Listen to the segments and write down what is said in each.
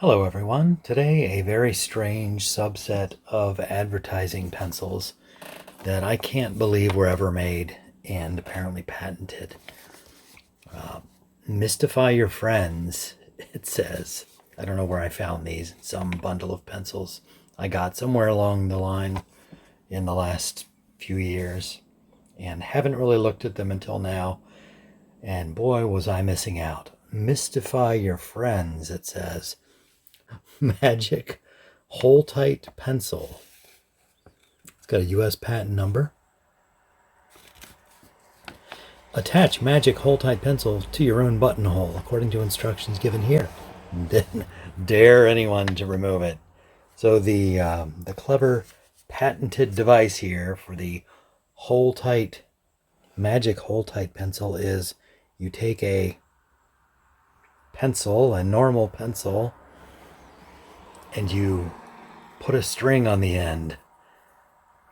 Hello everyone. Today a very strange subset of advertising pencils that I can't believe were ever made and apparently patented. Mystify your friends, it says. I don't know where I found these. Some bundle of pencils I got somewhere along the line in the last few years and haven't really looked at them until now. And boy, was I missing out. Mystify your friends, it says. Magic Holetite Pencil. It's got a U.S. patent number. Attach Magic Holetite Pencil to your own buttonhole according to instructions given here. Then dare anyone to remove it. So the clever patented device here for the Holetite Magic Holetite Pencil is you take a pencil, a normal pencil, and you put a string on the end.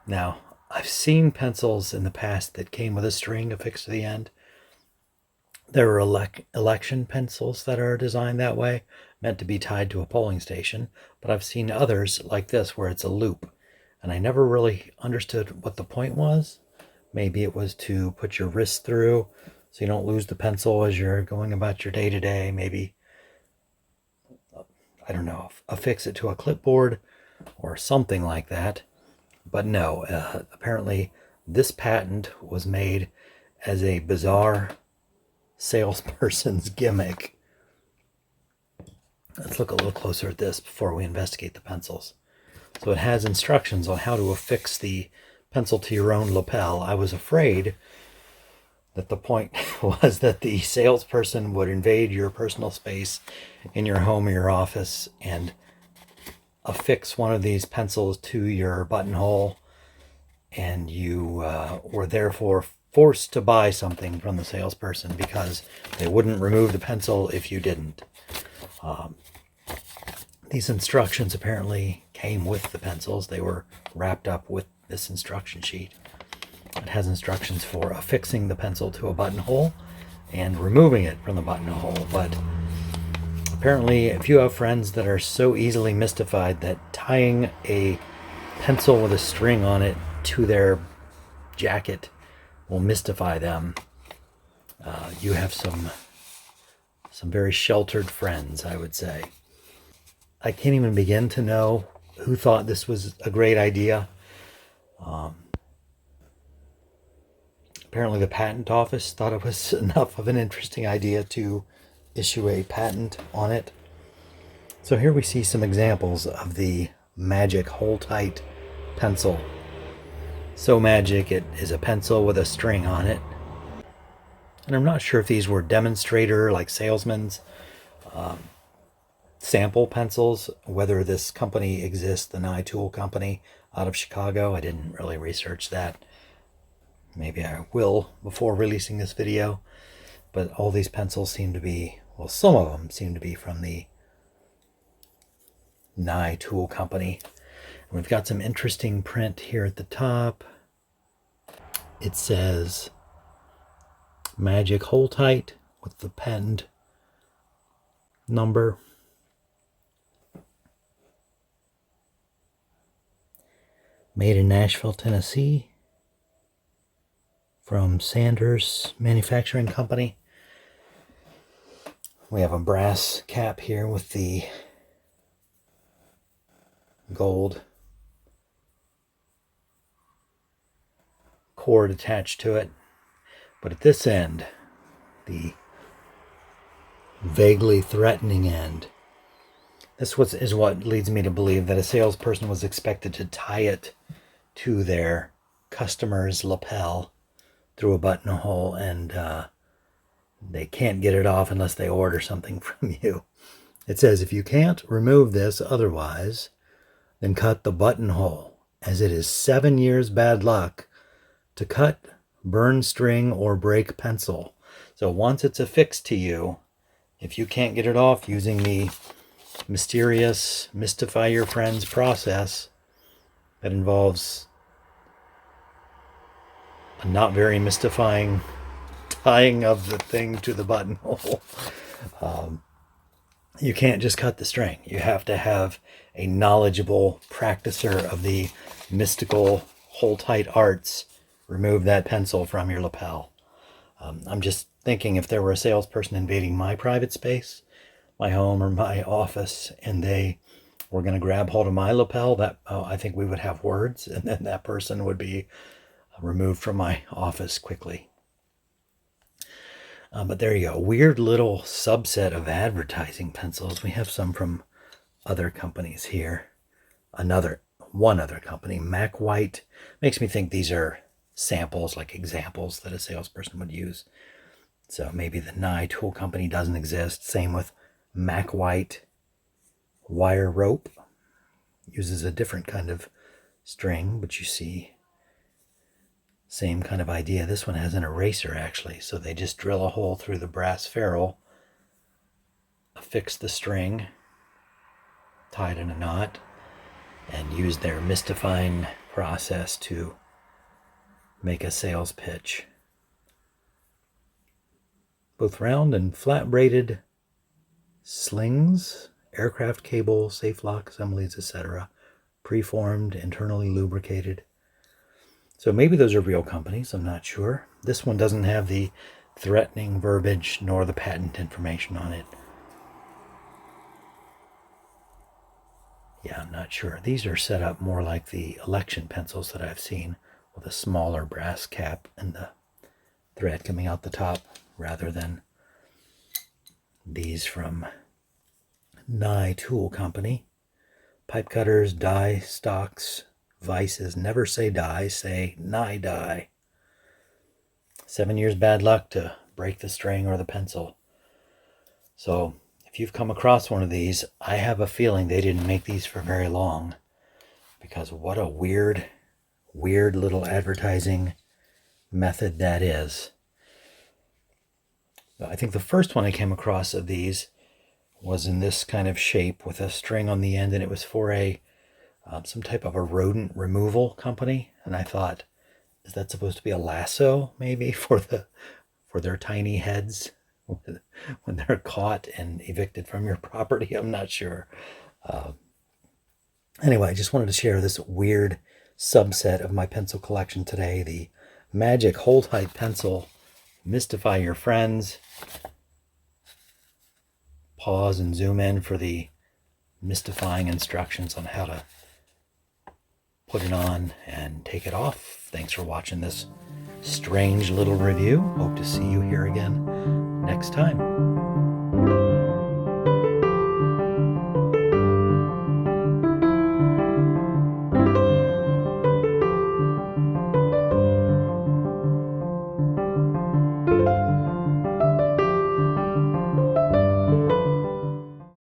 Now, I've seen pencils in the past that came with a string affixed to the end. There are election pencils that are designed that way, meant to be tied to a polling station, but I've seen others like this where it's a loop, and I never really understood what the point was. Maybe it was to put your wrist through so you don't lose the pencil as you're going about your day-to-day. Maybe, I don't know, affix it to a clipboard or something like that. But no, apparently this patent was made as a bizarre salesperson's gimmick. Let's look a little closer at this before we investigate the pencils. So it has instructions on how to affix the pencil to your own lapel. I was afraid that the point was that the salesperson would invade your personal space in your home or your office and affix one of these pencils to your buttonhole, and you were therefore forced to buy something from the salesperson because they wouldn't remove the pencil if you didn't. These instructions apparently came with the pencils. They were wrapped up with this instruction sheet. It has instructions for affixing the pencil to a buttonhole and removing it from the buttonhole, but apparently, if you have friends that are so easily mystified that tying a pencil with a string on it to their jacket will mystify them, you have some very sheltered friends, I would say. I can't even begin to know who thought this was a great idea. Apparently, the patent office thought it was enough of an interesting idea to issue a patent on it. So here we see some examples of the Magic Holetite Pencil. So magic, it is a pencil with a string on it. And I'm not sure if these were demonstrator, like salesmen's, sample pencils, whether this company exists, the Nye Tool Company out of Chicago. I didn't really research that. Maybe I will before releasing this video. But all these pencils seem to be, well, some of them seem to be from the Nye Tool Company. And we've got some interesting print here at the top. It says Magic Holetite with the patent number. Made in Nashville, Tennessee, from Sanders Manufacturing Company. We have a brass cap here with the gold cord attached to it. But at this end, the vaguely threatening end, this is what leads me to believe that a salesperson was expected to tie it to their customer's lapel through a buttonhole, and they can't get it off unless they order something from you. It says, if you can't remove this otherwise, then cut the buttonhole, as it is 7 years bad luck to cut, burn string, or break pencil. So once it's affixed to you, if you can't get it off using the mysterious Mystify Your Friends process that involves a not very mystifying tying of the thing to the buttonhole, you can't just cut the string. You have to have a knowledgeable practicer of the mystical Holetite arts remove that pencil from your lapel. I'm just thinking if there were a salesperson invading my private space, my home or my office, and they were going to grab hold of my lapel, I think we would have words, and then that person would be removed from my office quickly. But there you go. Weird little subset of advertising pencils. We have some from other companies here. One other company, Mac White. Makes me think these are samples, like examples that a salesperson would use. So maybe the Nye Tool Company doesn't exist. Same with Mac White. Wire rope uses a different kind of string, but you see, same kind of idea. This one has an eraser actually, so they just drill a hole through the brass ferrule, affix the string, tie it in a knot, and use their mystifying process to make a sales pitch. Both round and flat braided slings, aircraft cable, safe lock assemblies, etc. Preformed, internally lubricated. So maybe those are real companies, I'm not sure. This one doesn't have the threatening verbiage nor the patent information on it. Yeah, I'm not sure. These are set up more like the election pencils that I've seen, with a smaller brass cap and the thread coming out the top, rather than these from Nye Tool Company. Pipe cutters, die stocks, vices. Never say die, say Nye die. 7 years bad luck to break the string or the pencil. So if you've come across one of these, I have a feeling they didn't make these for very long, because what a weird little advertising method that is. I think the first one I came across of these was in this kind of shape with a string on the end, and it was for a some type of a rodent removal company. And I thought, is that supposed to be a lasso maybe for their tiny heads when they're caught and evicted from your property? I'm not sure. Anyway, I just wanted to share this weird subset of my pencil collection today. The Magic Holetite Pencil. Mystify your friends. Pause and zoom in for the mystifying instructions on how to put it on and take it off. Thanks for watching this strange little review. Hope to see you here again next time.